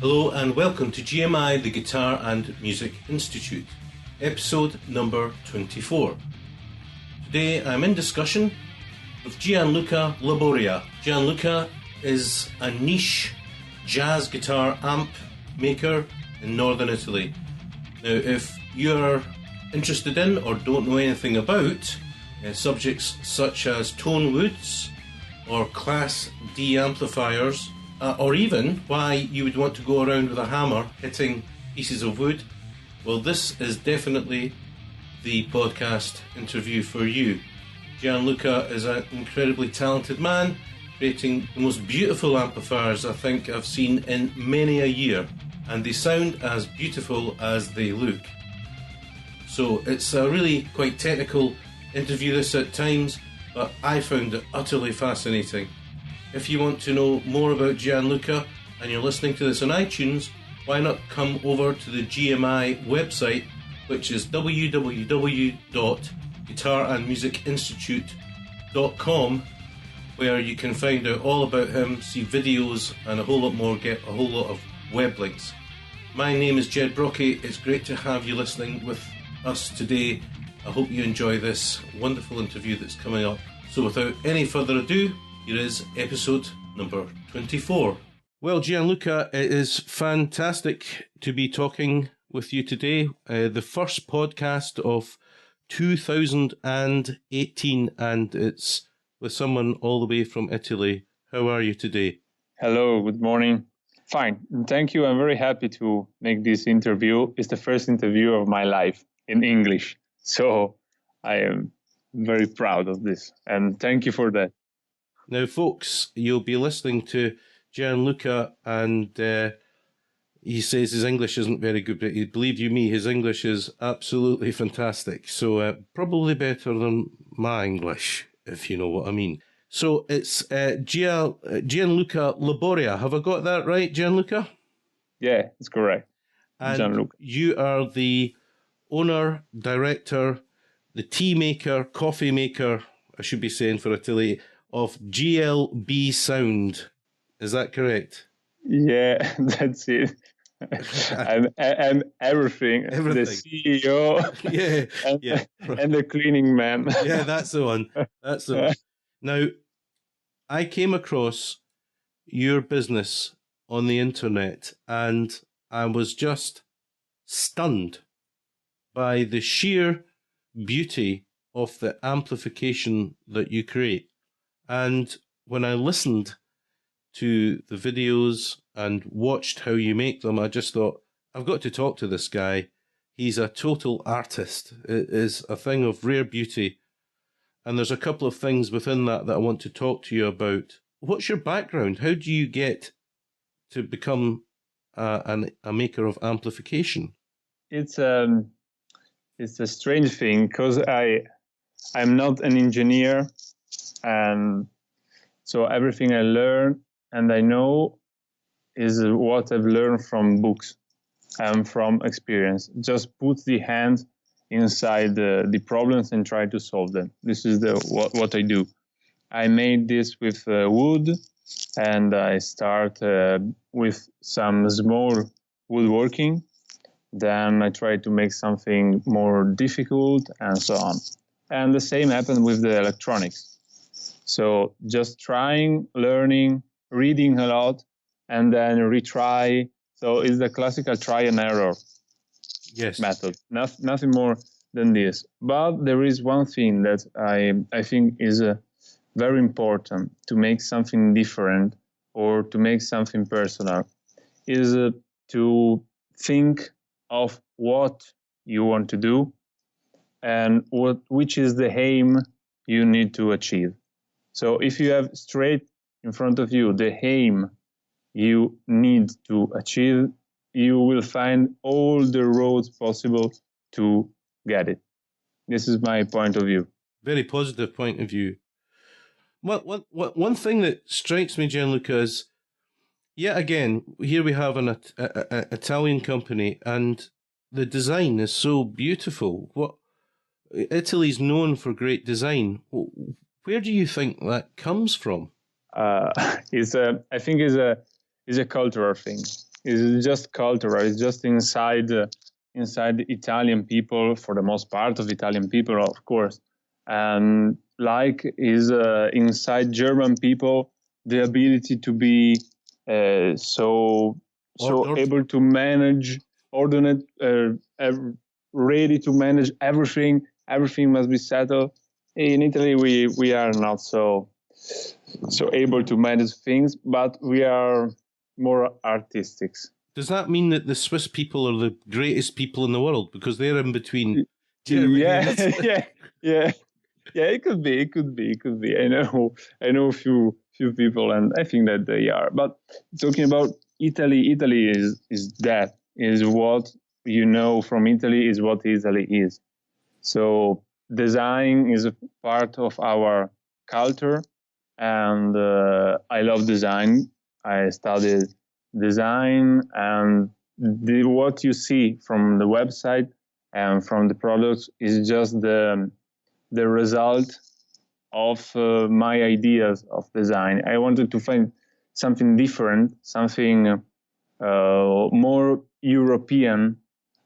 Hello and welcome to GMI, the Guitar and Music Institute, episode number 24. Today I'm in discussion with Gianluca La Boria. Gianluca is a niche jazz guitar amp maker in northern Italy. Now, if you're interested in or don't know anything about subjects such as tonewoods or Class D amplifiers, or even why you would want to go around with a hammer hitting pieces of wood, well, this is definitely the podcast interview for you. Gianluca is an incredibly talented man, creating the most beautiful amplifiers I think I've seen in many a year, and they sound as beautiful as they look. So it's a really quite technical interview this at times, but I found it utterly fascinating. If you want to know more about Gianluca and you're listening to this on iTunes, why not come over to the GMI website, which is www.guitarandmusicinstitute.com, where you can find out all about him, see videos and a whole lot more, get a whole lot of web links. My name is Jed Brocky. It's great to have you listening with us today. I hope you enjoy this wonderful interview that's coming up. So without any further ado, here is episode number 24. Well, Gianluca, it is fantastic to be talking with you today. The first podcast of 2018, and it's with someone all the way from Italy. How are you today? Hello, good morning. Fine, thank you. I'm very happy to make this interview. It's the first interview of my life in English, so I am very proud of this, and thank you for that. Now, folks, you'll be listening to Gianluca, and he says his English isn't very good, but believe you me, his English is absolutely fantastic. So probably better than my English, if you know what I mean. So it's Gianluca La Boria. Have I got that right, Gianluca? Yeah, it's correct. And Gianluca. You are the owner, director, the tea maker, coffee maker, I should be saying for Italy, of GLB Sound. Is that correct? Yeah, that's it. and everything. The CEO and the cleaning man. Yeah, that's the one. That's the one. Now, I came across your business on the internet and I was just stunned by the sheer beauty of the amplification that you create. And when I listened to the videos and watched how you make them, I just thought, I've got to talk to this guy. He's a total artist. It is a thing of rare beauty. And there's a couple of things within that I want to talk to you about. What's your background? How do you get to become a maker of amplification? It's a strange thing because I'm not an engineer. And so everything I learn and I know is what I've learned from books and from experience. Just put the hand inside the problems and try to solve them. This is what I do. I made this with wood, and I start with some small woodworking. Then I try to make something more difficult and so on. And the same happened with the electronics. So just trying, learning, reading a lot, and then retry. So it's the classical try and error method. Nothing more than this. But there is one thing that I think is very important to make something different or to make something personal, is to think of what you want to do and which is the aim you need to achieve. So if you have straight in front of you the aim you need to achieve, you will find all the roads possible to get it. This is my point of view. Very positive point of view. One thing that strikes me, Gianluca, is yet again, here we have an Italian company, and the design is so beautiful. Italy's known for great design. Where do you think that comes from? I think is a cultural thing. is just cultural. It's just inside inside the Italian people, for the most part of Italian people, of course. And like is inside German people, the ability to be so able to manage, ordinate, ready to manage everything. Everything must be settled. In Italy, we are not so able to manage things, but we are more artistic. Does that mean that the Swiss people are the greatest people in the world because they're in between Germany and yeah. It could be. I know a few people, and I think that they are. But talking about Italy, Italy is what you know from Italy, is what Italy is. So design is a part of our culture, and I love design. I studied design, and what you see from the website and from the products is just the result of my ideas of design. I wanted to find something different, something more European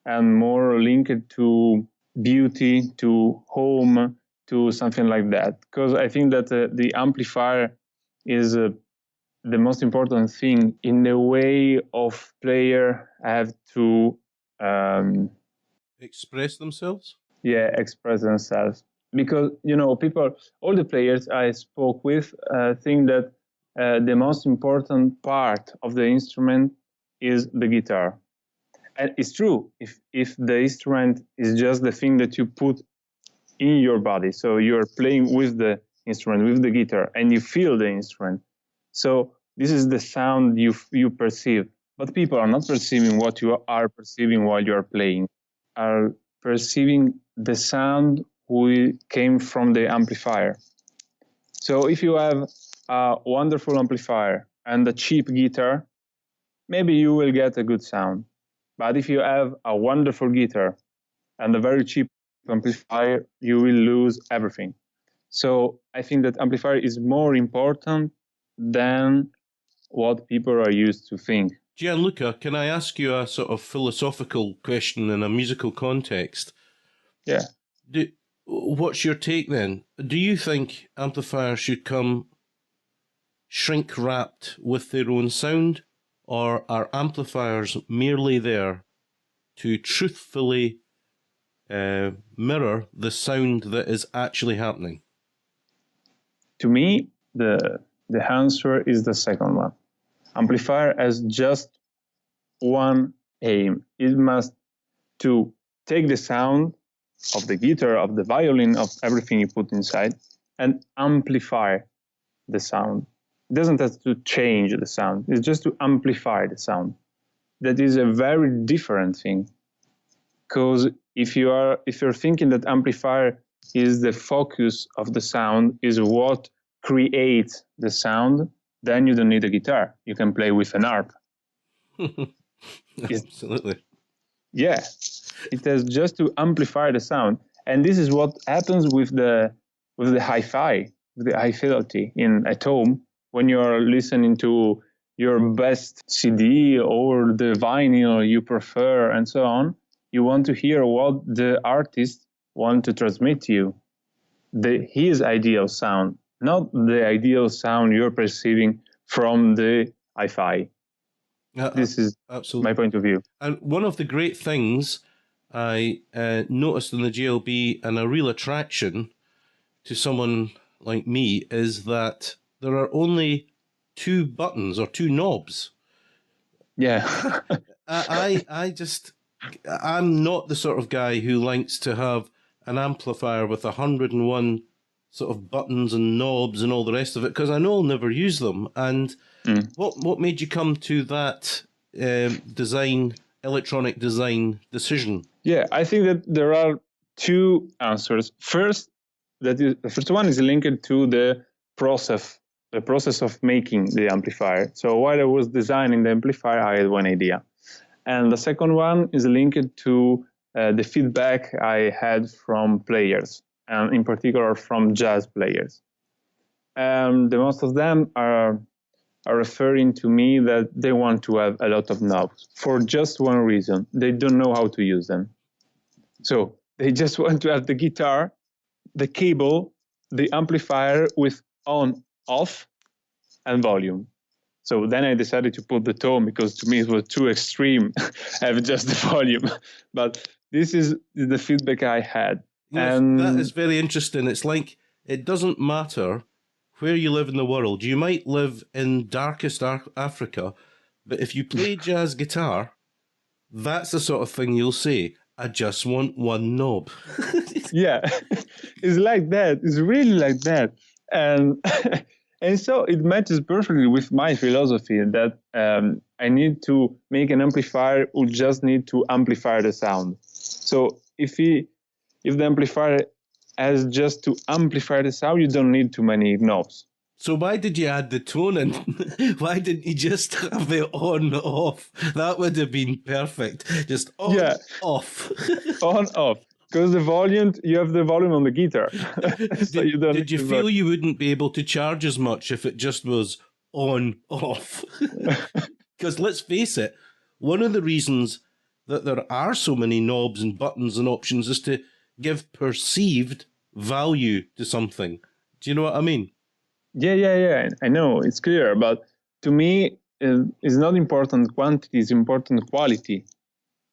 and more linked to beauty, to home, to something like that. Because I think that the amplifier is the most important thing in the way of player have to express themselves. Express themselves. Because people, all the players I spoke with think that the most important part of the instrument is the guitar. And it's true. If the instrument is just the thing that you put in your body, so you're playing with the instrument, with the guitar, and you feel the instrument. So this is the sound you perceive. But people are not perceiving what you are perceiving while you are playing. Are perceiving the sound we came from the amplifier. So if you have a wonderful amplifier and a cheap guitar, maybe you will get a good sound. But if you have a wonderful guitar and a very cheap amplifier, you will lose everything. So I think that amplifier is more important than what people are used to think. Gianluca, can I ask you a sort of philosophical question in a musical context? Yeah. What's your take then? Do you think amplifiers should come shrink-wrapped with their own sound, or are amplifiers merely there to truthfully mirror the sound that is actually happening? To me, the answer is the second one. Amplifier has just one aim. It must to take the sound of the guitar, of the violin, of everything you put inside, and amplify the sound. It doesn't have to change the sound. It's just to amplify the sound. That is a very different thing. Because if you're thinking that amplifier is the focus of the sound, is what creates the sound, then you don't need a guitar. You can play with an harp. Absolutely. Yeah, it has just to amplify the sound, and this is what happens with the hi-fi, with the high fidelity at home when you are listening to your best CD or the vinyl you prefer, and so on. You want to hear what the artist want to transmit to you, his ideal sound, not the ideal sound you're perceiving from the hi-fi. This is absolutely my point of view. And one of the great things I noticed in the GLB, and a real attraction to someone like me, is that there are only two buttons or two knobs. Yeah. I'm not the sort of guy who likes to have an amplifier with 101 sort of buttons and knobs and all the rest of it, because I know I'll never use them. And what made you come to that electronic design decision? Yeah, I think that there are two answers. The first one is linked to the process of making the amplifier. So while I was designing the amplifier, I had one idea. And the second one is linked to the feedback I had from players, and in particular from jazz players. The most of them are are referring to me that they want to have a lot of knobs for just one reason. They don't know how to use them. So they just want to have the guitar, the cable, the amplifier with on, off, and volume. So then I decided to put the tone because to me it was too extreme, have just the volume. But this is the feedback I had. That is very interesting. It's like it doesn't matter where you live in the world. You might live in darkest Africa, but if you play jazz guitar, that's the sort of thing you'll say. I just want one knob. Yeah, it's like that. It's really like that. And and so it matches perfectly with my philosophy that I need to make an amplifier who just need to amplify the sound. So if the amplifier has just to amplify the sound, you don't need too many knobs. So why did you add the tone in? Why didn't you just have it on, off? That would have been perfect. Just on, off. On, off. Because the volume, you have the volume on the guitar. So did you feel you wouldn't be able to charge as much if it just was on, off? Because let's face it, one of the reasons that there are so many knobs and buttons and options is to give perceived value to something. Do you know what I mean? Yeah. I know, it's clear. But to me, it's not important quantity, it's important quality.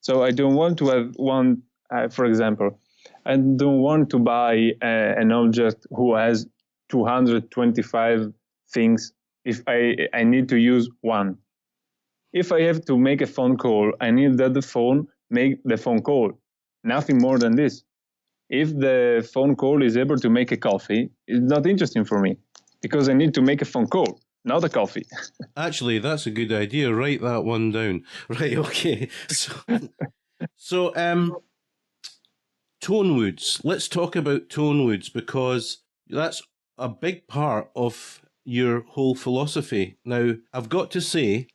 So I don't want to have one, for example, I don't want to buy an object who has 225 things if I need to use one. If I have to make a phone call, I need that the phone make the phone call. Nothing more than this. If the phone call is able to make a coffee, it's not interesting for me because I need to make a phone call, not a coffee. Actually, that's a good idea. Write that one down. Right, okay. So, tonewoods. Let's talk about tonewoods because that's a big part of your whole philosophy. Now, I've got to say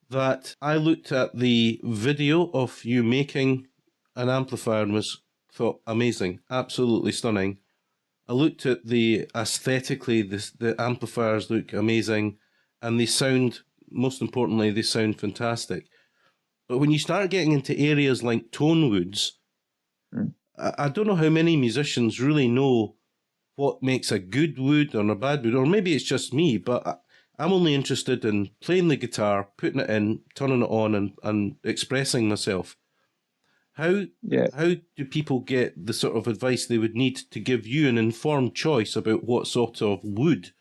that I looked at the video of you making an amplifier and thought amazing, absolutely stunning. I looked at the aesthetically, the amplifiers look amazing, and they sound, most importantly, they sound fantastic. But when you start getting into areas like tonewoods, I don't know how many musicians really know what makes a good wood or a bad wood, or maybe it's just me, but I'm only interested in playing the guitar, putting it in, turning it on, and expressing myself. How do people get the sort of advice they would need to give you an informed choice about what sort of wood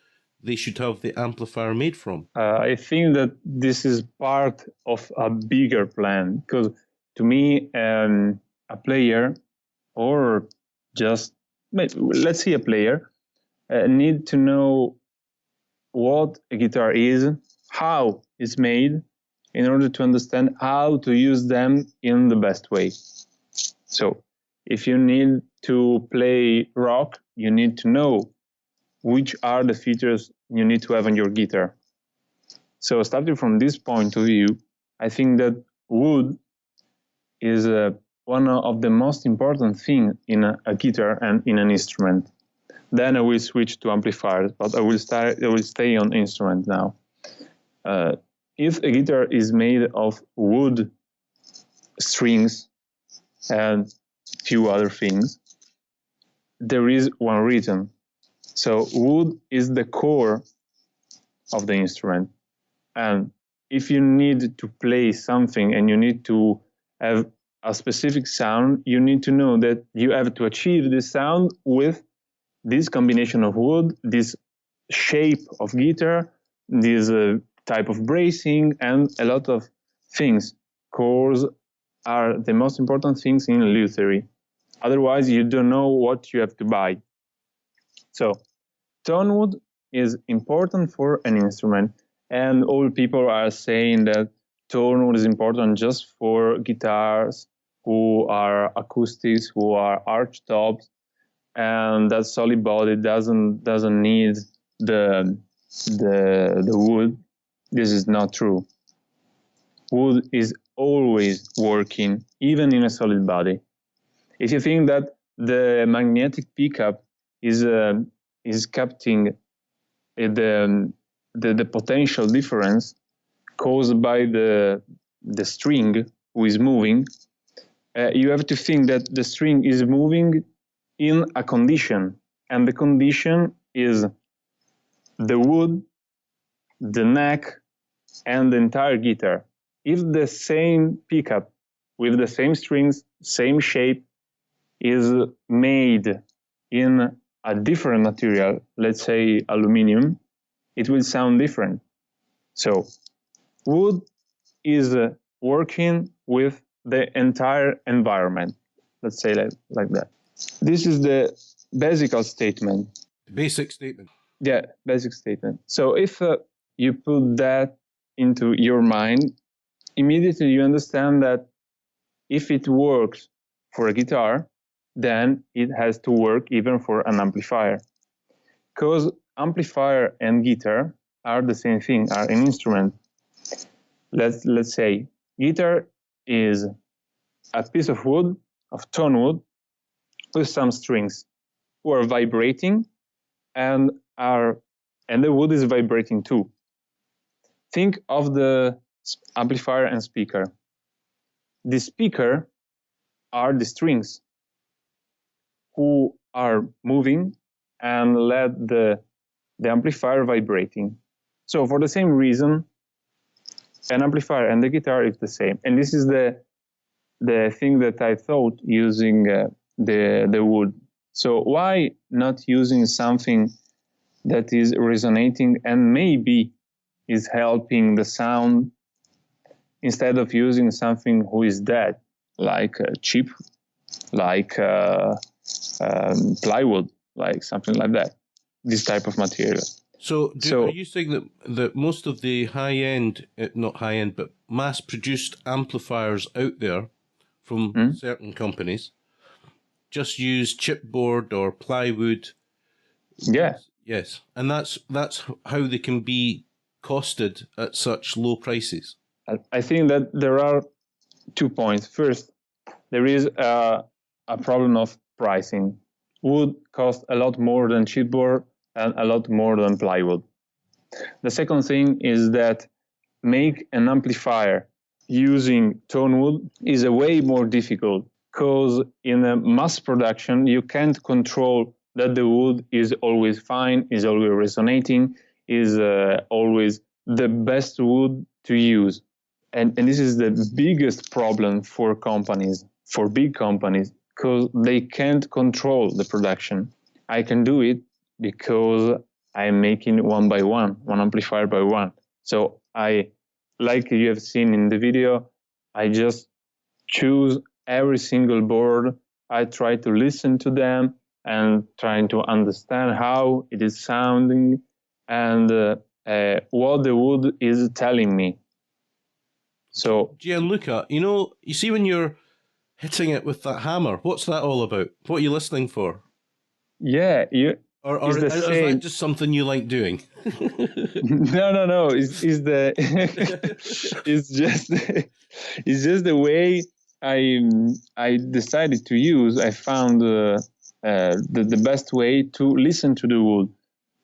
they should have the amplifier made from? I think that this is part of a bigger plan because to me, a player or just, let's say a player, need to know what a guitar is, how it's made, in order to understand how to use them in the best way. So if you need to play rock, you need to know which are the features you need to have on your guitar. So starting from this point of view, I think that wood is one of the most important things in a guitar and in an instrument. Then I will switch to amplifiers, but I will stay on instrument now. If a guitar is made of wood, strings, and few other things, there is one reason. So wood is the core of the instrument. And if you need to play something and you need to have a specific sound, you need to know that you have to achieve this sound with this combination of wood, this shape of guitar, this type of bracing, and a lot of things. Chords are the most important things in lute theory. Otherwise, you don't know what you have to buy. So, tonewood is important for an instrument, and all people are saying that tonewood is important just for guitars who are acoustics, who are arch tops, and that solid body doesn't need the wood. This is not true. Wood is always working, even in a solid body. If you think that the magnetic pickup is capturing the the potential difference caused by the string who is moving, you have to think that the string is moving in a condition, and the condition is the wood, the neck, and the entire guitar. If the same pickup with the same strings, same shape, is made in a different material, let's say aluminum, it will sound different. So wood is working with the entire environment, let's say like that. This is the basic statement. Basic statement. Yeah, basic statement. So if you put that into your mind, immediately you understand that if it works for a guitar, then it has to work even for an amplifier. Because amplifier and guitar are the same thing, are an instrument. Let's say guitar is a piece of wood, of tonwood, with some strings who are vibrating, and the wood is vibrating too. Think of the amplifier and speaker. The speaker are the strings who are moving and let the amplifier vibrating. So for the same reason, an amplifier and the guitar is the same. And this is the thing that I thought using the wood. So why not using something that is resonating and maybe is helping the sound, instead of using something who is dead, like cheap, like plywood, like something like that, this type of material. So are you saying that most of the high-end, not high-end, but mass-produced amplifiers out there from certain companies just use chipboard or plywood? Yeah. Yes. And that's how they can be costed at such low prices? I think that there are 2 points. First, there is a problem of pricing. Wood costs a lot more than chipboard and a lot more than plywood. The second thing is that make an amplifier using tonewood is a way more difficult, because in a mass production you can't control that the wood is always fine, is always resonating, is always the best wood to use. And this is the biggest problem for companies, for big companies, because they can't control the production. I can do it because I'm making one by one amplifier by one. So like you have seen in the video, I just choose every single board. I try to listen to them and trying to understand how it is sounding and what the wood is telling me. So, Gianluca, you see when you're hitting it with that hammer, what's that all about? What are you listening for? Yeah, or is that just something you like doing? No. It's just the way I decided to use. I found the best way to listen to the wood,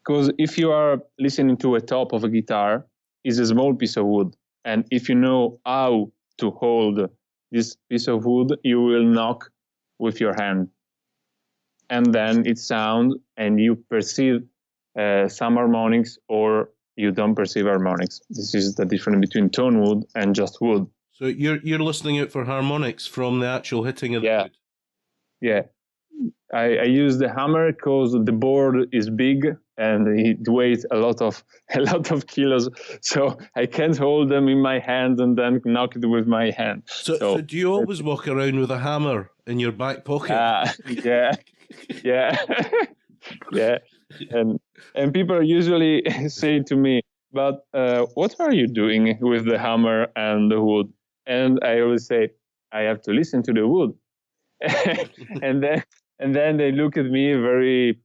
because if you are listening to a top of a guitar, it's a small piece of wood, and if you know how to hold this piece of wood, you will knock with your hand, and then it sounds, and you perceive some harmonics, or you don't perceive harmonics. This is the difference between tone wood and just wood. So you're listening out for harmonics from the actual hitting of the wood? Yeah. I use the hammer because the board is big and it weighs a lot of kilos, so I can't hold them in my hand and then knock it with my hand. So do you always walk around with a hammer in your back pocket? Yeah. Yeah. And people usually say to me, but what are you doing with the hammer and the wood? And I always say, I have to listen to the wood. and then they look at me very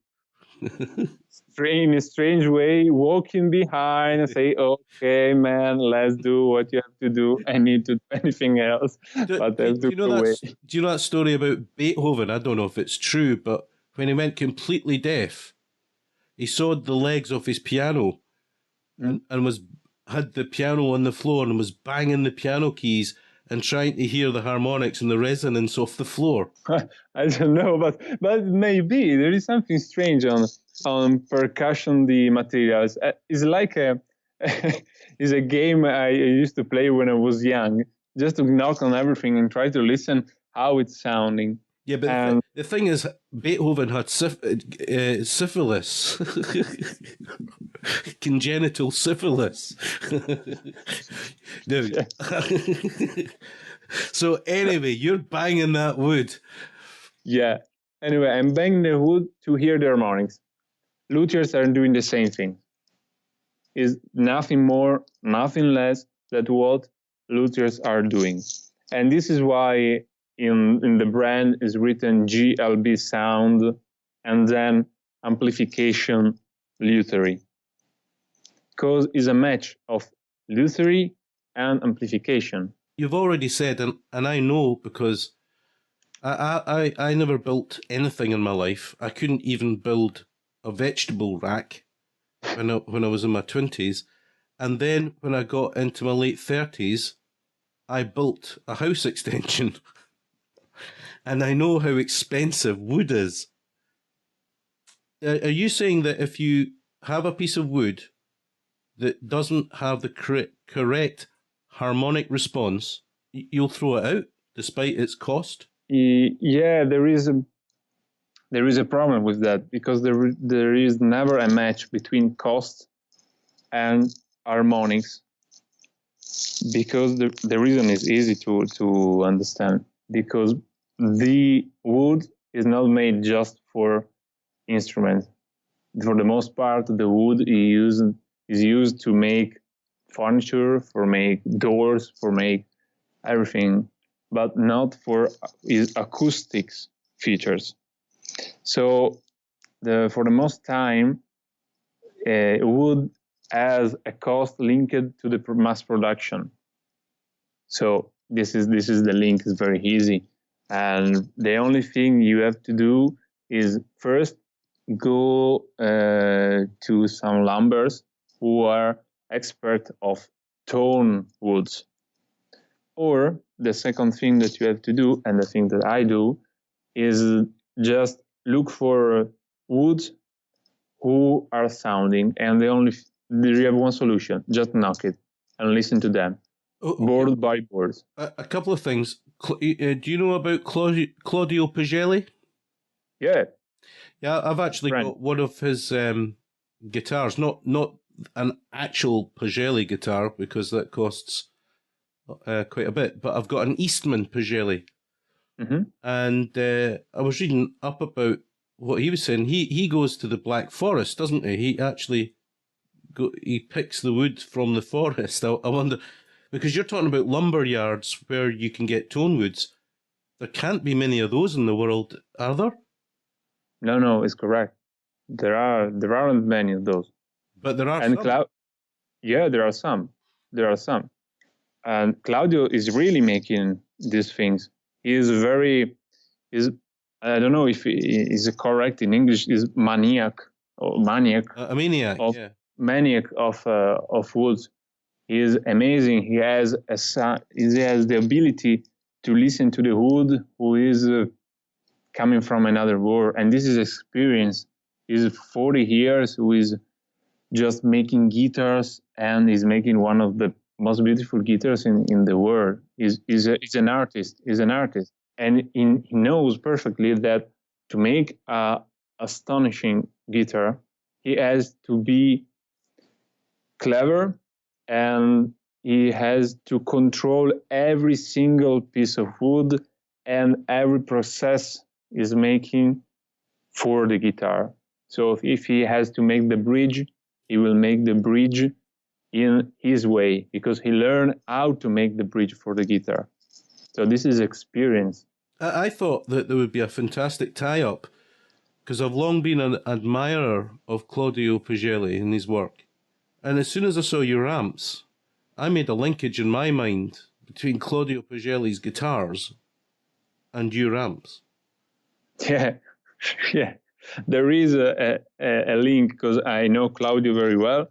strange way, walking behind and say, okay, man, let's do what you have to do. I need to do anything else. Do you know that story about Beethoven? I don't know if it's true, but when he went completely deaf, he sawed the legs off his piano and was had the piano on the floor and was banging the piano keys and trying to hear the harmonics and the resonance off the floor. I don't know, but maybe there is something strange on percussion. The materials it's like a is a game I used to play when I was young, just to knock on everything and try to listen how it's sounding. Yeah, but the thing is, Beethoven had syphilis, congenital syphilis. No. So anyway, you're banging that wood. Yeah. Anyway, I'm banging the wood to hear the harmonics. Luthiers are doing the same thing. Is nothing more, nothing less than what luthiers are doing. And this is why in the brand is written GLB sound and then amplification luthery. Because it's a match of luthery and amplification. You've already said, and I know because I never built anything in my life. I couldn't even build a vegetable rack when I was in my 20s. And then when I got into my late 30s, I built a house extension. And I know how expensive wood is. Are you saying that if you have a piece of wood that doesn't have the correct harmonic response, you'll throw it out despite its cost? Yeah, there is a problem with that, because there is never a match between cost and harmonics, because the reason is easy to understand, because the wood is not made just for instruments. For the most part, the wood is used to make furniture, for make doors, for make everything, but not for its acoustics features. So for the most time, wood has a cost linked to the mass production. So this is the link is very easy, and the only thing you have to do is first go to some lumbers who are expert of tone woods. Or the second thing that you have to do, and the thing that I do, is just look for woods who are sounding, and you have one solution: just knock it and listen to them, board by board. A couple of things. Do you know about Claudio Pagelli? Yeah. Yeah, I've actually got one of his guitars, not an actual Pagelli guitar, because that costs quite a bit, but I've got an Eastman Pagelli. Mm-hmm. And I was reading up about what he was saying. He goes to the Black Forest, doesn't he? He actually he picks the wood from the forest. I wonder, because you're talking about lumber yards where you can get tone woods. There can't be many of those in the world, are there? No, it's correct. There aren't many of those. But there are some. Yeah, there are some. And Claudio is really making these things. He is I don't know if is correct in English, is maniac. A maniac, yeah. Maniac of woods. He is amazing. He has the ability to listen to the wood who is coming from another world, and this is experience. He's 40 years who is just making guitars, and is making one of the most beautiful guitars in the world. He's an artist. And he knows perfectly that to make a astonishing guitar, he has to be clever, and he has to control every single piece of wood and every process is making for the guitar. So if he has to make the bridge, he will make the bridge in his way, because he learned how to make the bridge for the guitar. So this is experience. I thought that there would be a fantastic tie-up, because I've long been an admirer of Claudio Pagelli and his work. And as soon as I saw your amps, I made a linkage in my mind between Claudio Pagelli's guitars and your amps. Yeah. There is a link, because I know Claudio very well,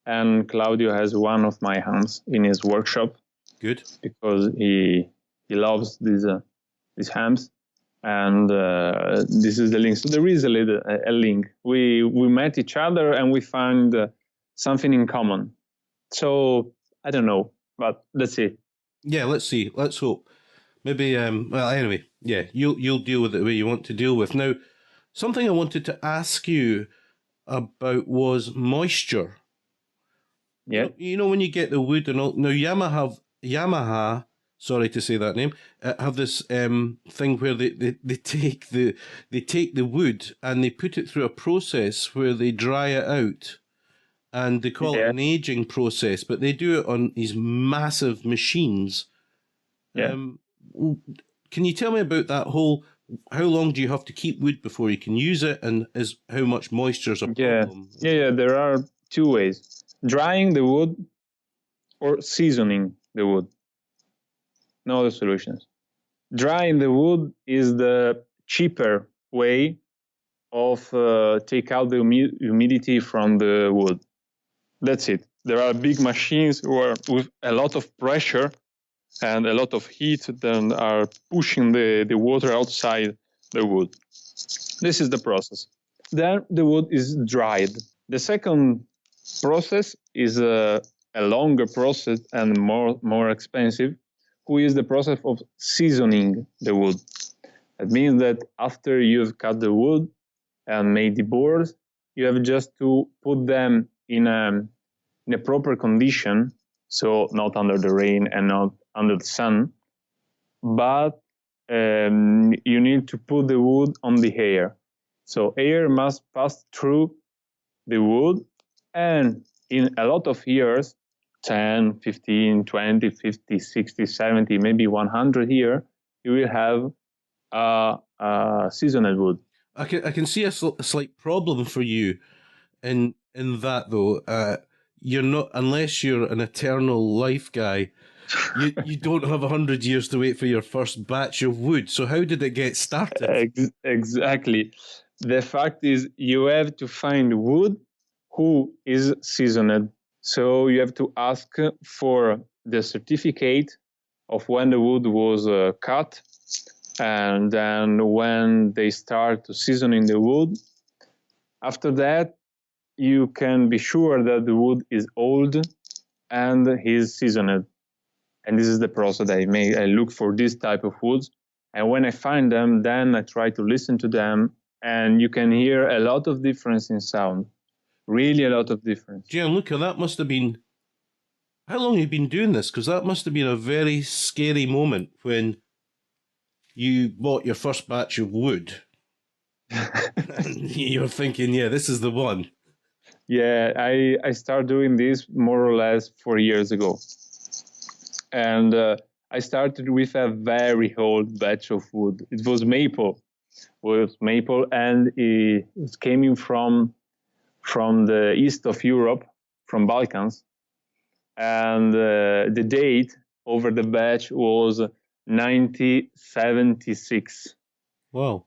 and Claudio has one of my hands in his workshop. Good. Because he loves these hams, and this is the link. So there is a link. We met each other and we found something in common. So I don't know, but let's see. Yeah, let's see. Let's hope. Maybe. Well, anyway, yeah, you'll deal with it the way you want to deal with. Now, something I wanted to ask you about was moisture. Yeah. You know when you get the wood and all. Now Yamaha. Sorry to say that name. Have this thing where they take the wood and they put it through a process where they dry it out, and they call it an aging process. But they do it on these massive machines. Yeah. Can you tell me about that whole? How long do you have to keep wood before you can use it, and how much moisture is a problem? Yeah. There are two ways: drying the wood or seasoning the wood. No other solutions. Drying the wood is the cheaper way of take out the humidity from the wood. That's it. There are big machines who are with a lot of pressure and a lot of heat that are pushing the water outside the wood. This is the process. Then the wood is dried. The second process is a longer process and more expensive, who is the process of seasoning the wood. That means that after you've cut the wood and made the boards, you have just to put them in a proper condition, so not under the rain and not under the sun, but you need to put the wood on the air. So air must pass through the wood, and in a lot of years, 10, 15, 20, 50, 60, 70, maybe 100 years, you will have a seasonal wood. I can see a slight problem for you in that though. You're not, unless you're an eternal life guy. You don't have 100 years to wait for your first batch of wood. So how did it get started? Exactly. The fact is, you have to find wood who is seasoned. So you have to ask for the certificate of when the wood was cut, and then when they start to seasoning the wood. After that, you can be sure that the wood is old and is seasoned. And this is the process I make. I look for this type of woods, and when I find them, then I try to listen to them, and you can hear a lot of difference in sound. Really a lot of difference. Gianluca, that must have been... How long have you been doing this? Because that must have been a very scary moment when you bought your first batch of wood. You're thinking, yeah, this is the one. Yeah, I started doing this more or less 4 years ago. And I started with a very old batch of wood. It was maple. And it came from the east of Europe, from Balkans. And the date over the batch was 1976. Wow.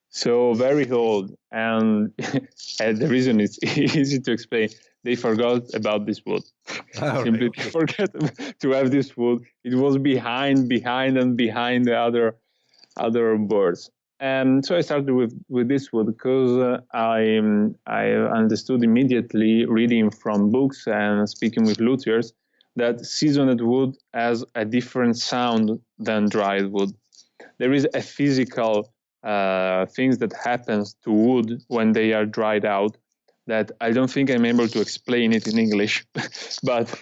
So very old. And the reason is easy to explain. They forgot about this wood. Simply forgot to have this wood. It was behind the other birds. And so I started with this wood because I understood immediately, reading from books and speaking with luthiers, that seasoned wood has a different sound than dried wood. There is a physical things that happens to wood when they are dried out that I don't think I'm able to explain it in English, but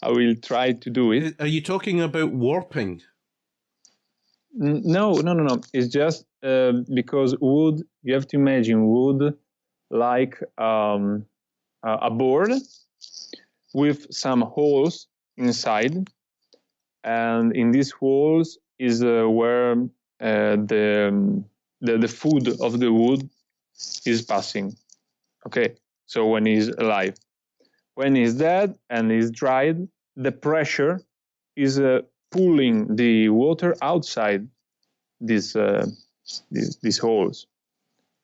I will try to do it. Are you talking about warping? No. It's just because wood, you have to imagine wood like a board with some holes inside, and in these holes is where the food of the wood is passing. Okay, so when he's alive. When he's dead and is dried, the pressure is pulling the water outside these holes.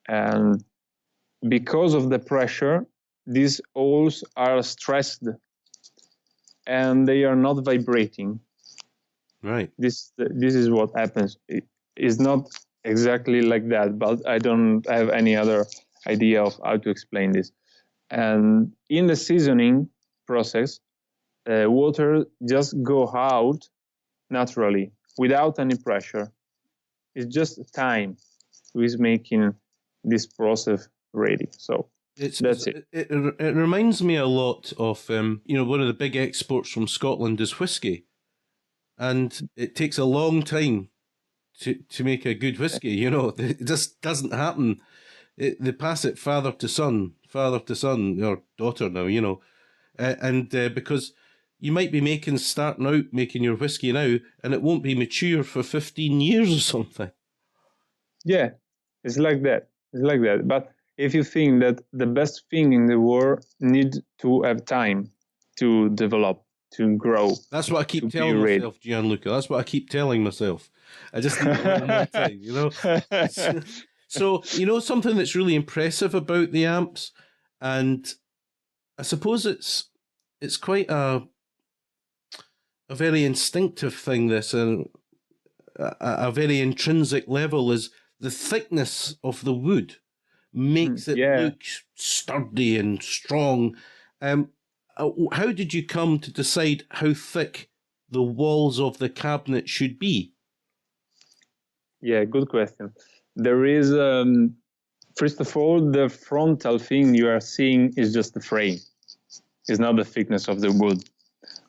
And because of the pressure, these holes are stressed and they are not vibrating. Right. This is what happens. It is not exactly like that, but I don't have any other idea of how to explain this. And in the seasoning process, water just go out naturally without any pressure. It's just time who is making this process ready. So that's it. It reminds me a lot of one of the big exports from Scotland is whiskey, and it takes a long time to make a good whiskey. It just doesn't happen. They pass it father to son, or daughter now. And because you might be starting out making your whiskey now, and it won't be mature for 15 years or something. Yeah, it's like that. It's like that. But if you think that the best thing in the world need to have time to develop, to grow. That's what I keep telling myself, Gianluca. That's what I keep telling myself. I just need a little more time, So, something that's really impressive about the amps, and I suppose it's quite a very instinctive thing, this, and a very intrinsic level, is the thickness of the wood makes it look sturdy and strong. How did you come to decide how thick the walls of the cabinet should be? Yeah, good question. There is, first of all, the frontal thing you are seeing is just the frame. It's not the thickness of the wood.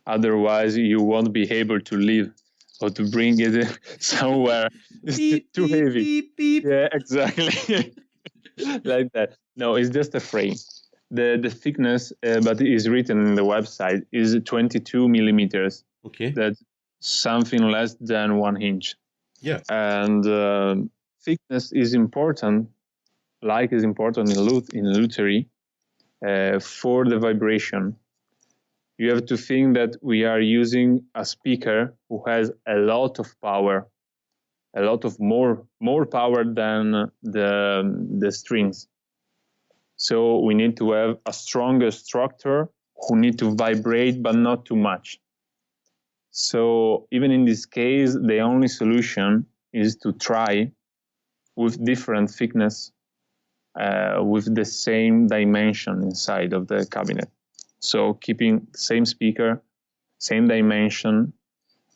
Otherwise, you won't be able to live or to bring it somewhere. It's beep, too beep, heavy. Beep, beep. Yeah, exactly. Like that. No, it's just a frame. The thickness, but it is written in the website, is 22 millimeters. Okay. That's something less than 1 inch. Yeah. And thickness is important, like is important in lutherie, for the vibration. You have to think that we are using a speaker who has a lot of power, a lot of more power than the strings. So we need to have a stronger structure who need to vibrate, but not too much. So even in this case, the only solution is to try with different thickness, with the same dimension inside of the cabinet. So keeping same speaker, same dimension,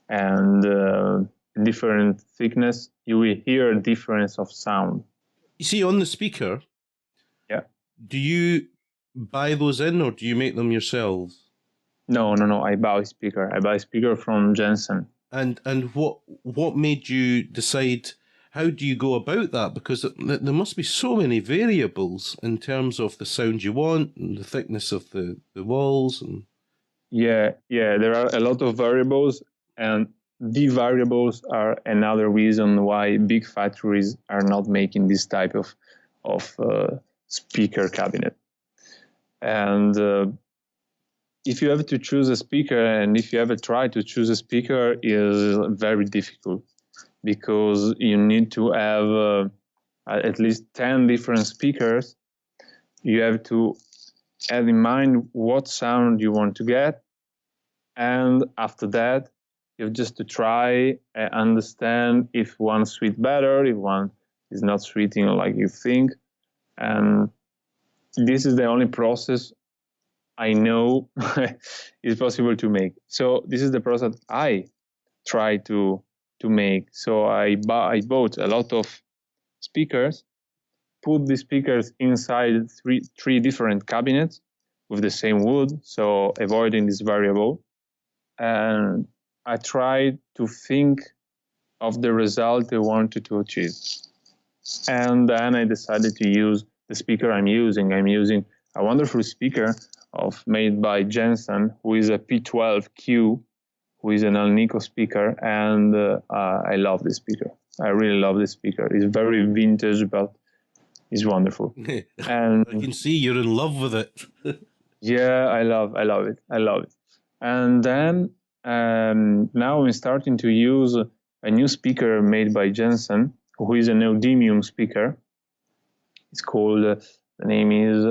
and different thickness, you will hear a difference of sound. You see, on the speaker, do you buy those in, or do you make them yourselves? No. I buy a speaker from Jensen. And what made you decide? How do you go about that? Because there must be so many variables in terms of the sound you want and the thickness of the walls. And yeah, there are a lot of variables, and the variables are another reason why big factories are not making this type of speaker cabinet. And if you have to choose a speaker, and if you ever try to choose a speaker, is very difficult, because you need to have at least 10 different speakers. You have to have in mind what sound you want to get, and after that, you have just to try and understand if one suits better, if one is not suiting like you think. And this is the only process I know is possible to make. So this is the process I try to make. So I bought a lot of speakers, put the speakers inside three different cabinets with the same wood, so avoiding this variable. And I tried to think of the result I wanted to achieve. And then I decided to use the speaker I'm using. I'm using a wonderful speaker made by Jensen, who is a P12Q, who is an Alnico speaker, and I love this speaker. I really love this speaker. It's very vintage, but it's wonderful. And I can see you're in love with it. Yeah, I love it. And then now I'm starting to use a new speaker made by Jensen, who is a neodymium speaker. It's called, the name is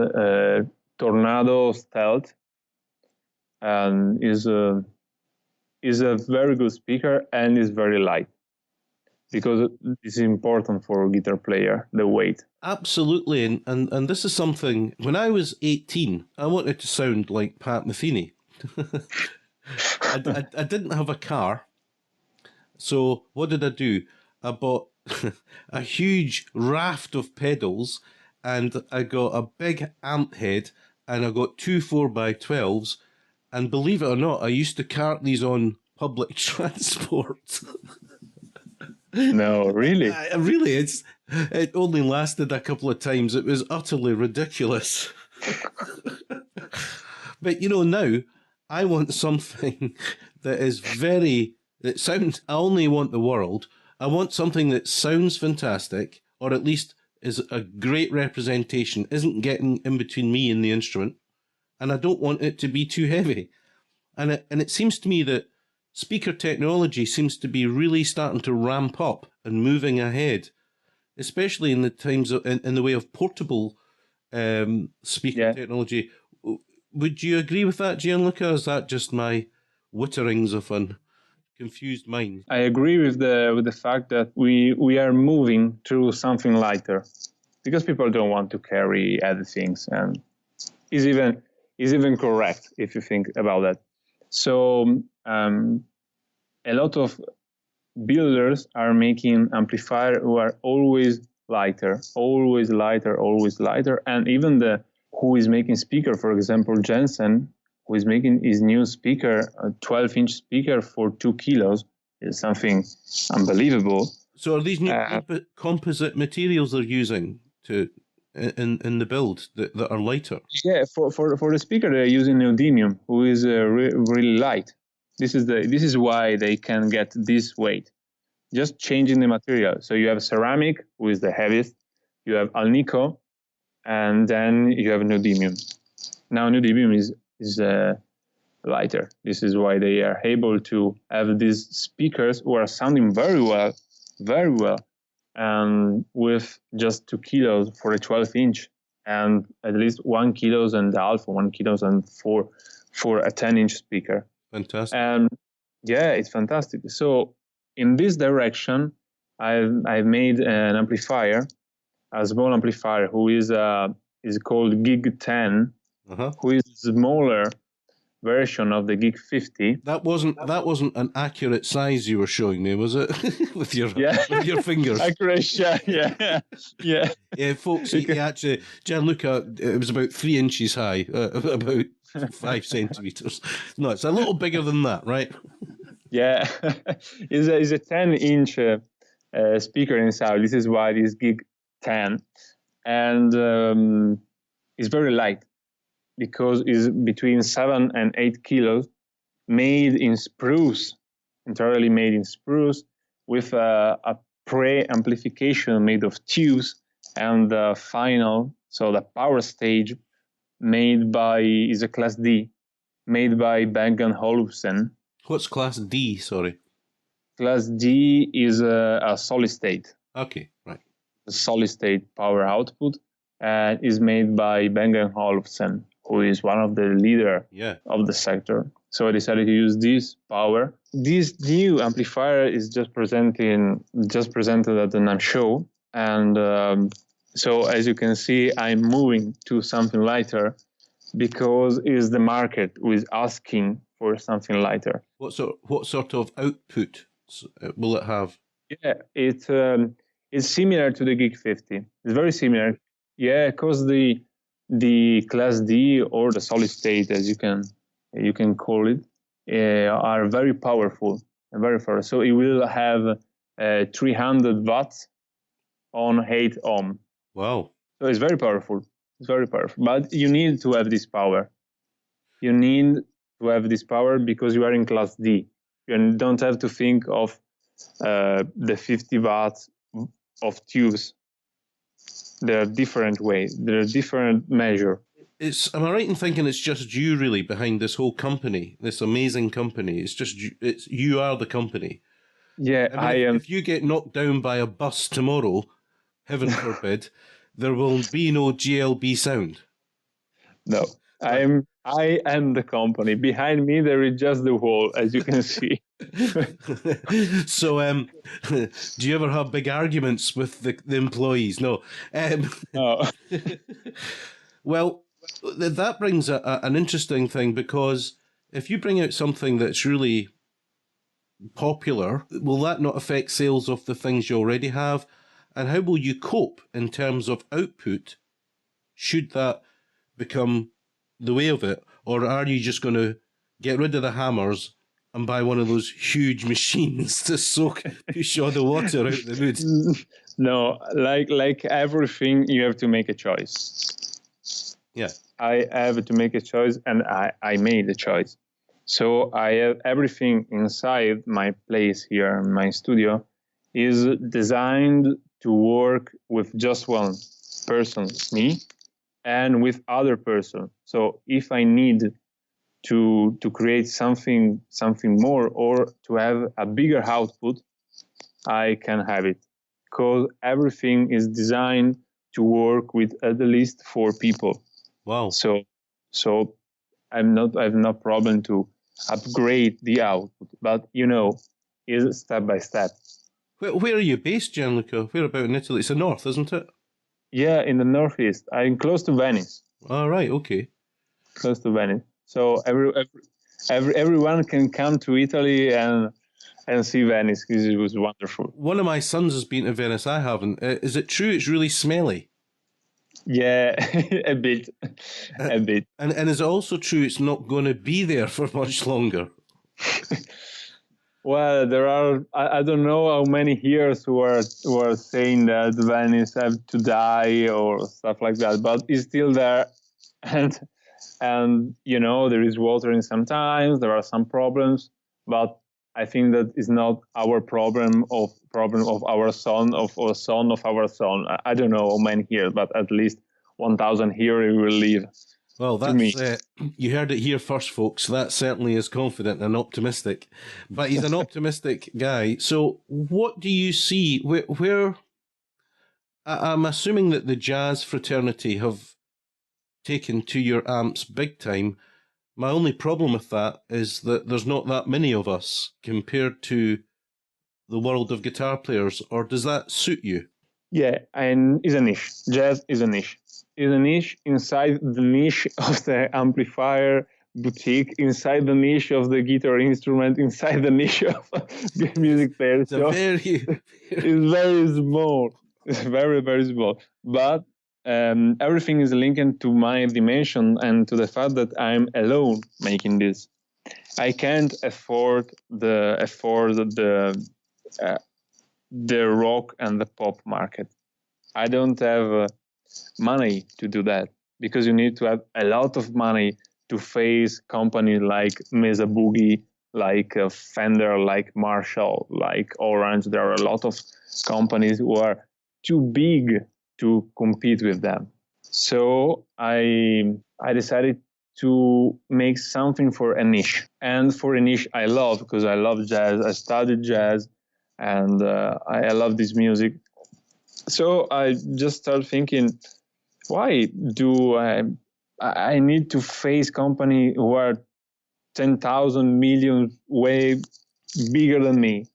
Tornado Stealth, and is a very good speaker and is very light, because it's important for a guitar player, the weight. Absolutely, and this is something, when I was 18, I wanted to sound like Pat Metheny. I didn't have a car, so what did I do? I bought a huge raft of pedals, and I got a big amp head, and I got two 4x12s, and believe it or not, I used to cart these on public transport. No, really? Really, it only lasted a couple of times. It was utterly ridiculous. But now I want something that is that sounds, I only want the world. I want something that sounds fantastic, or at least is a great representation, isn't getting in between me and the instrument, and I don't want it to be too heavy. And it seems to me that speaker technology seems to be really starting to ramp up and moving ahead, especially in the times in the way of portable speaker technology. Would you agree with that, Gianluca, or is that just my witterings of an confused mind? I agree with the fact that we are moving to something lighter, because people don't want to carry heavy things, and is even correct if you think about that. So a lot of builders are making amplifiers who are always lighter, and even who is making speaker, for example, Jensen, who is making his new speaker, a 12-inch speaker for 2 kilos, is something unbelievable. So are these new composite materials they're using in the build that are lighter? Yeah, for the speaker they're using neodymium, who is really light. This is why they can get this weight, just changing the material. So you have ceramic, who is the heaviest. You have alnico, and then you have neodymium. Now neodymium is lighter. This is why they are able to have these speakers who are sounding very well, and with just 2 kilos for a 12-inch, and at least 1.5 kilos or 1 kilos and 4 for a 10-inch speaker. Fantastic. And yeah, it's fantastic. So in this direction, I've made an amplifier, a small amplifier, who is called Gig 10, who is a smaller version of the Gig 50. That wasn't an accurate size you were showing me, was it? with your fingers. Accurate, yeah. Yeah, folks. He actually, Gianluca, it was about 3 inches high, about 5 centimeters. No, it's a little bigger than that, right? Yeah, it's a 10-inch speaker inside. This is why it is Gig 10, and it's very light, because it's between 7 and 8 kilos, made in spruce, entirely made in spruce, with a pre-amplification made of tubes, and the final, so the power stage, is a Class D, made by Bang & Olufsen. What's Class D, sorry? Class D is a solid state. Okay, right. A solid state power output, and is made by Bang & Olufsen, who is one of the leader of the sector. So I decided to use this power. This new amplifier is just presented at the NAMM show, and so as you can see, I'm moving to something lighter, because it's the market who is asking for something lighter. What sort of output will it have? Yeah, it's similar to the Gig 50. It's very similar. Yeah, because the Class D, or the solid state, as you can call it, are very powerful and very far. So it will have 300 watts on 8 ohm. Wow! So it's very powerful. It's very powerful. But you need to have this power. You need to have this power because you are in Class D. You don't have to think of the 50 watts of tubes. There are different ways. There are different measures. Am I right in thinking it's just you really behind this whole company, this amazing company? You are the company. Yeah, I am. If you get knocked down by a bus tomorrow, heaven forbid, there will be no GLB sound. No. Right. I am the company. Behind me there is just the wall, as you can see. So, do you ever have big arguments with the employees? No. Oh. Well, that brings an interesting thing, because if you bring out something that's really popular, will that not affect sales of the things you already have? And how will you cope in terms of output should that become the way of it? Or are you just going to get rid of the hammers and buy one of those huge machines to push all the water out the wood? No, like everything, you have to make a choice. Yeah. I have to make a choice, and I made a choice. So I have everything inside my place here, my studio, is designed to work with just one person, me, and with other person. So if I need to create something more, or to have a bigger output, I can have it, because everything is designed to work with at least 4 people. Wow. So I have no problem to upgrade the output, but is step by step. Where are you based, Gianluca? Where about in Italy? It's the north, isn't it? Yeah, in the northeast. I'm close to Venice. All right, okay. Close to Venice. So everyone can come to Italy and see Venice, because it was wonderful. One of my sons has been to Venice. I haven't. Is it true it's really smelly? Yeah, a bit. A bit. And is it also true it's not going to be there for much longer? Well, there are, I don't know how many years who are saying that Venice have to die or stuff like that, but it's still there. And there is watering sometimes, there are some problems, but I think that is not our problem of our son, of our son of our son. I don't know how many years, but at least 1,000 here he will live. Well, that's you heard it here first, folks. That certainly is confident and optimistic, but he's an optimistic guy. So, what do you see? Where I'm assuming that the jazz fraternity have taken to your amps big time. My only problem with that is that there's not that many of us compared to the world of guitar players. Or does that suit you? Yeah, and it's a niche. Jazz is a niche. It's a niche inside the niche of the amplifier boutique, inside the niche of the guitar instrument, inside the niche of the music player. It's it's very small. It's very, very small. But everything is linked to my dimension and to the fact that I'm alone making this. I can't afford the rock and the pop market. I don't have money to do that, because you need to have a lot of money to face companies like Mesa Boogie, like Fender, like Marshall, like Orange. There are a lot of companies who are too big to compete with them. So I decided to make something for a niche, and for a niche I love, because I love jazz. I studied jazz, and I love this music. So I just started thinking, why do I need to face company who are 10,000 million way bigger than me?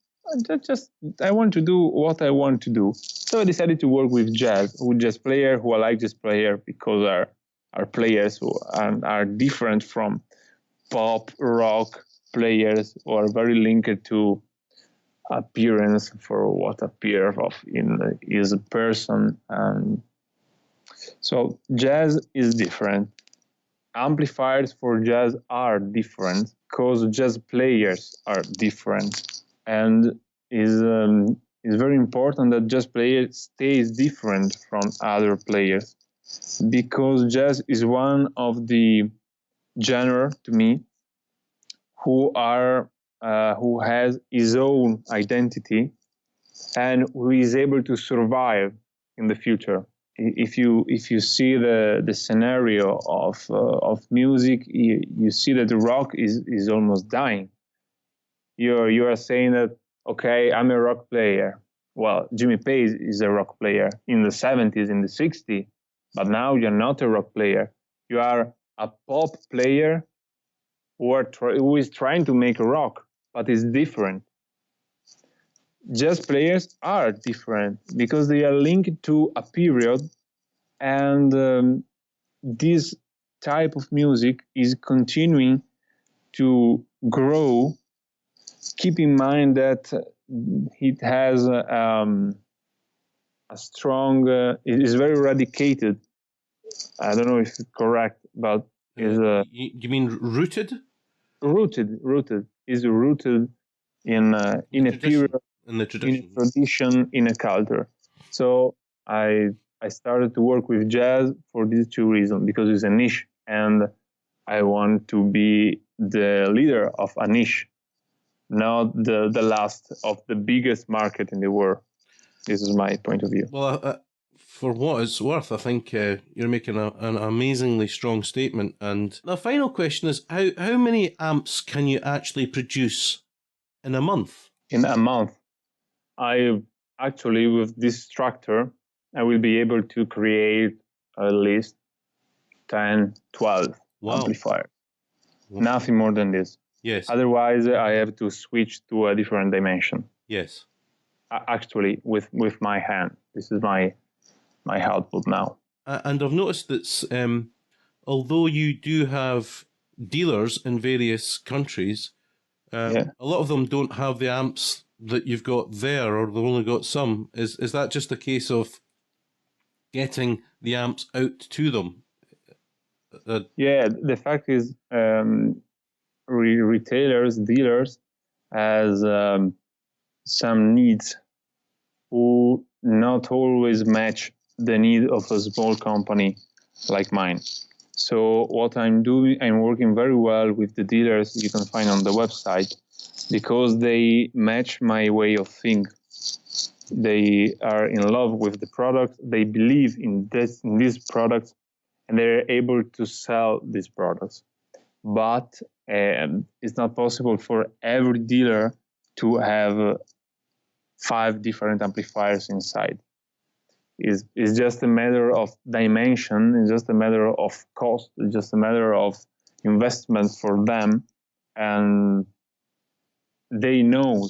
I want to do what I want to do. So I decided to work with jazz player who I like jazz player, because are players who are different from pop rock players, who are very linked to appearance, for what appears in is a person. So jazz is different. Amplifiers for jazz are different, because jazz players are different, and is very important that jazz player stays different from other players, because jazz is one of the genre, to me, who has his own identity, and who is able to survive in the future. If you see the scenario of music, you see that the rock is almost dying. You are saying that, okay, I'm a rock player. Well, Jimmy Page is a rock player in the 70s, in the 60s, but now you're not a rock player. You are a pop player who is trying to make rock, but is different. Jazz players are different because they are linked to a period, and this type of music is continuing to grow. Keep in mind that it has a strong, it is very radicated. I don't know if it's correct, but is you mean rooted? Rooted is rooted in a period, in a tradition, in a culture. So I started to work with jazz for these two reasons, because it's a niche, and I want to be the leader of a niche, not the last of the biggest market in the world. This is my point of view. Well, for what it's worth, I think you're making an amazingly strong statement. And the final question is, how many amps can you actually produce in a month? In a month, I actually, with this structure, I will be able to create at least 10, 12 amplifiers. Wow. Nothing more than this. Yes. Otherwise, I have to switch to a different dimension. Yes. Actually, with my hand. This is my output now. And I've noticed that although you do have dealers in various countries, a lot of them don't have the amps that you've got there, or they've only got some. Is that just a case of getting the amps out to them? Yeah, the fact is, retailers, dealers, has some needs who not always match the need of a small company like mine. So what I'm doing, I'm working very well with the dealers you can find on the website, because they match my way of thinking. They are in love with the product, they believe in these products, and they're able to sell these products. But it's not possible for every dealer to have 5 different amplifiers inside. It's just a matter of dimension, it's just a matter of cost, it's just a matter of investment for them, and they know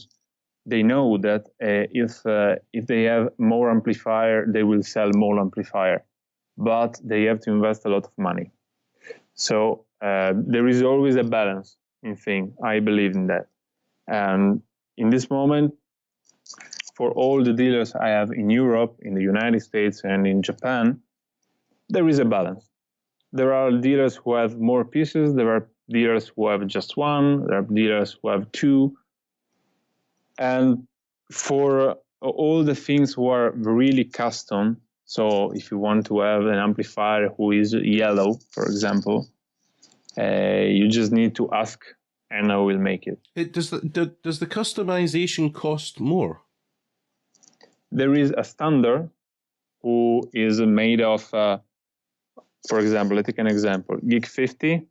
that if they have more amplifier, they will sell more amplifier, but they have to invest a lot of money. So there is always a balance in things. I believe in that, and in this moment, for all the dealers I have in Europe, in the United States, and in Japan, there is a balance. There are dealers who have more pieces, there are dealers who have just one, there are dealers who have 2. And for all the things who are really custom, so if you want to have an amplifier who is yellow, for example, you just need to ask and I will make it. Does the customization cost more? There is a standard who is made of, for example, let's take an example, Gig 50,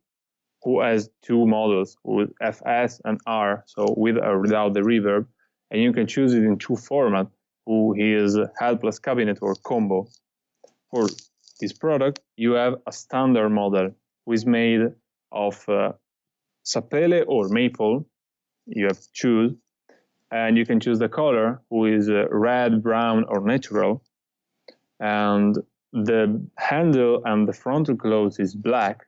who has 2 models, with FS and R, so with or without the reverb, and you can choose it in 2 formats, who is helpless cabinet or combo. For this product, you have a standard model, who is made of sapele or maple, you have to choose, and you can choose the color, who is red, brown, or natural. And the handle and the frontal close is black,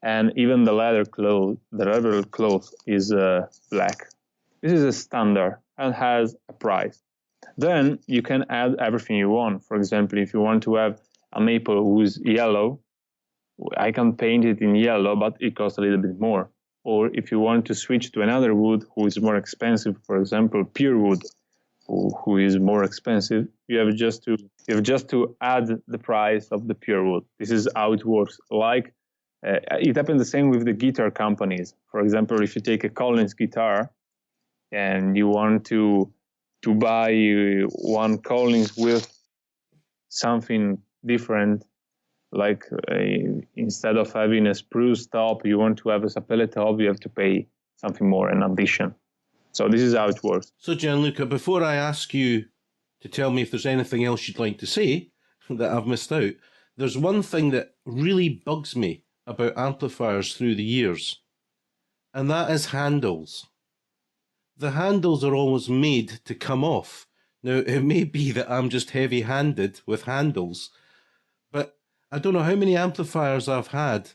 and even the leather cloth is black. This is a standard and has a price. Then you can add everything you want. For example, if you want to have a maple who is yellow, I can paint it in yellow, but it costs a little bit more. Or if you want to switch to another wood who is more expensive, for example, pure wood, who is more expensive, you have just to add the price of the pure wood. This is how it works. Like it happens the same with the guitar companies. For example, if you take a Collins guitar and you want to buy one Collins with something different, like instead of having a spruce top, you want to have a sapele top, you have to pay something more in addition. So this is how it works. So Gianluca, before I ask you to tell me if there's anything else you'd like to say that I've missed out, there's one thing that really bugs me about amplifiers through the years, and that is handles. The handles are always made to come off. Now, it may be that I'm just heavy-handed with handles, but I don't know how many amplifiers I've had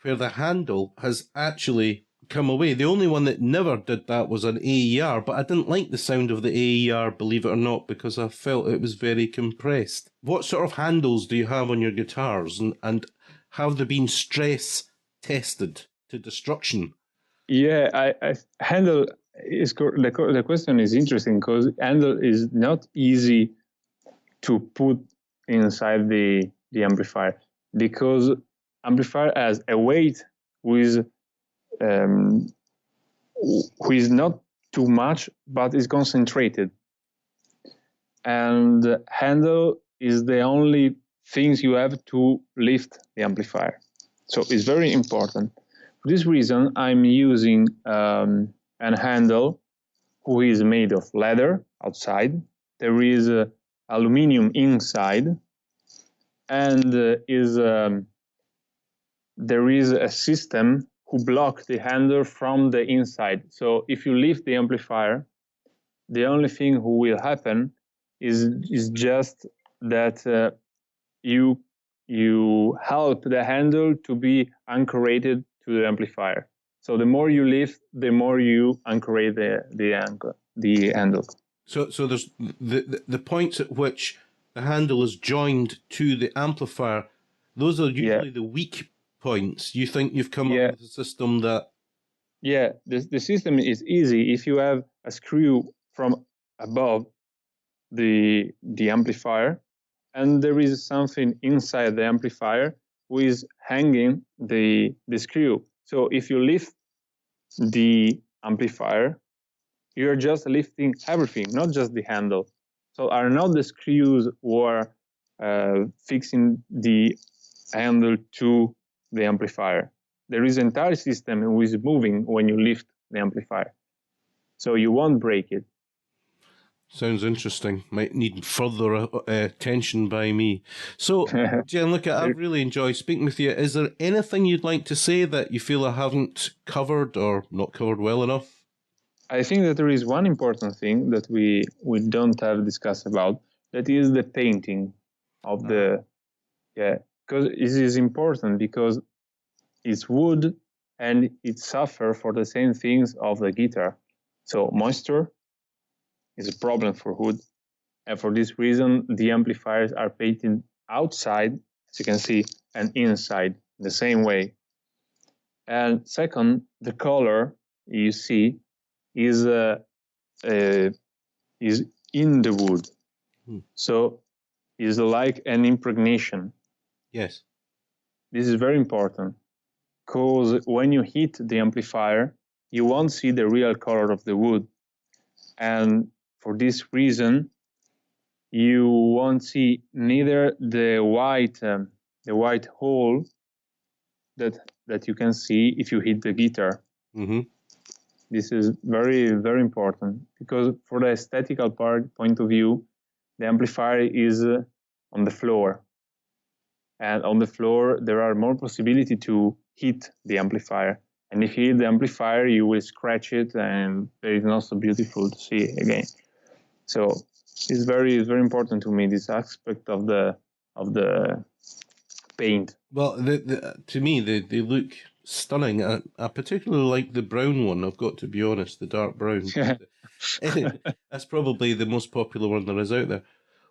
where the handle has actually come away. The only one that never did that was an AER, but I didn't like the sound of the AER, believe it or not, because I felt it was very compressed. What sort of handles do you have on your guitars, and have they been stress tested to destruction? Yeah, I handle is the question is interesting because handle is not easy to put inside the amplifier, because amplifier has a weight with who is not too much but is concentrated, and handle is the only things you have to lift the amplifier, so it's very important. For this reason, I'm using an handle who is made of leather outside. There is aluminium inside, and there is a system who blocks the handle from the inside. So if you lift the amplifier, the only thing who will happen is just that you help the handle to be anchored to the amplifier. So the more you lift, the more you anchor the handle. So there's the points at which the handle is joined to the amplifier. Those are usually the weak points. You think you've come up with a system that... Yeah, the system is easy. If you have a screw from above the amplifier, and there is something inside the amplifier who is hanging the screw. So if you lift the amplifier, you're just lifting everything, not just the handle. So are not the screws who are fixing the handle to the amplifier. There is an entire system who is moving when you lift the amplifier. So you won't break it. Sounds interesting. Might need further attention by me. So, Gianluca, I've really enjoyed speaking with you. Is there anything you'd like to say that you feel I haven't covered or not covered well enough? I think that there is one important thing that we don't have discussed about. That is the painting of the... Yeah, because it is important because it's wood and it suffers for the same things of the guitar. So moisture is a problem for wood, and for this reason the amplifiers are painted outside, as you can see, and inside the same way. And second, the color you see is in the wood, so it's like an impregnation. Yes, this is very important because when you hit the amplifier, you won't see the real color of the wood, and for this reason, you won't see neither the white hole that you can see if you hit the guitar. Mm-hmm. This is very, very important because for the aesthetical point of view, the amplifier is on the floor, and on the floor there are more possibility to hit the amplifier. And if you hit the amplifier, you will scratch it, and it is not so beautiful to see again. So it's very, very important to me, this aspect of the paint. Well, to me, they look stunning. I particularly like the brown one, I've got to be honest, the dark brown. That's probably the most popular one there is out there.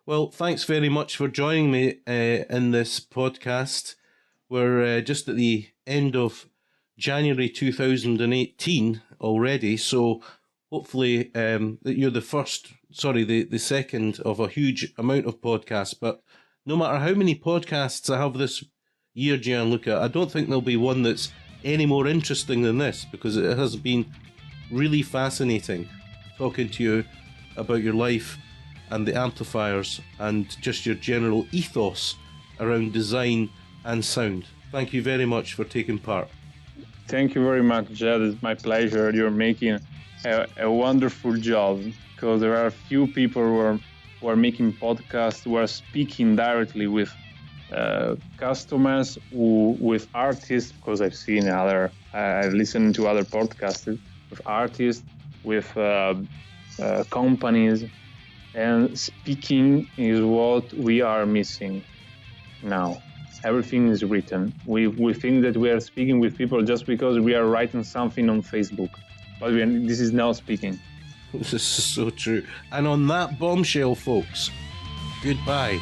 Well, thanks very much for joining me in this podcast. We're just at the end of January 2018 already, so hopefully that you're the second of a huge amount of podcasts. But no matter how many podcasts I have this year, Gianluca, I don't think there'll be one that's any more interesting than this, because it has been really fascinating talking to you about your life and the amplifiers and just your general ethos around design and sound. Thank you very much for taking part. Thank you very much, Jed. It's my pleasure. You're making a wonderful job, because there are few people who are making podcasts, who are speaking directly with customers with artists, because I've seen I've listened to other podcasts with artists, with companies, and speaking is what we are missing now. Everything is written. We think that we are speaking with people just because we are writing something on Facebook, but this is now speaking. This is so true. And on that bombshell, folks, goodbye.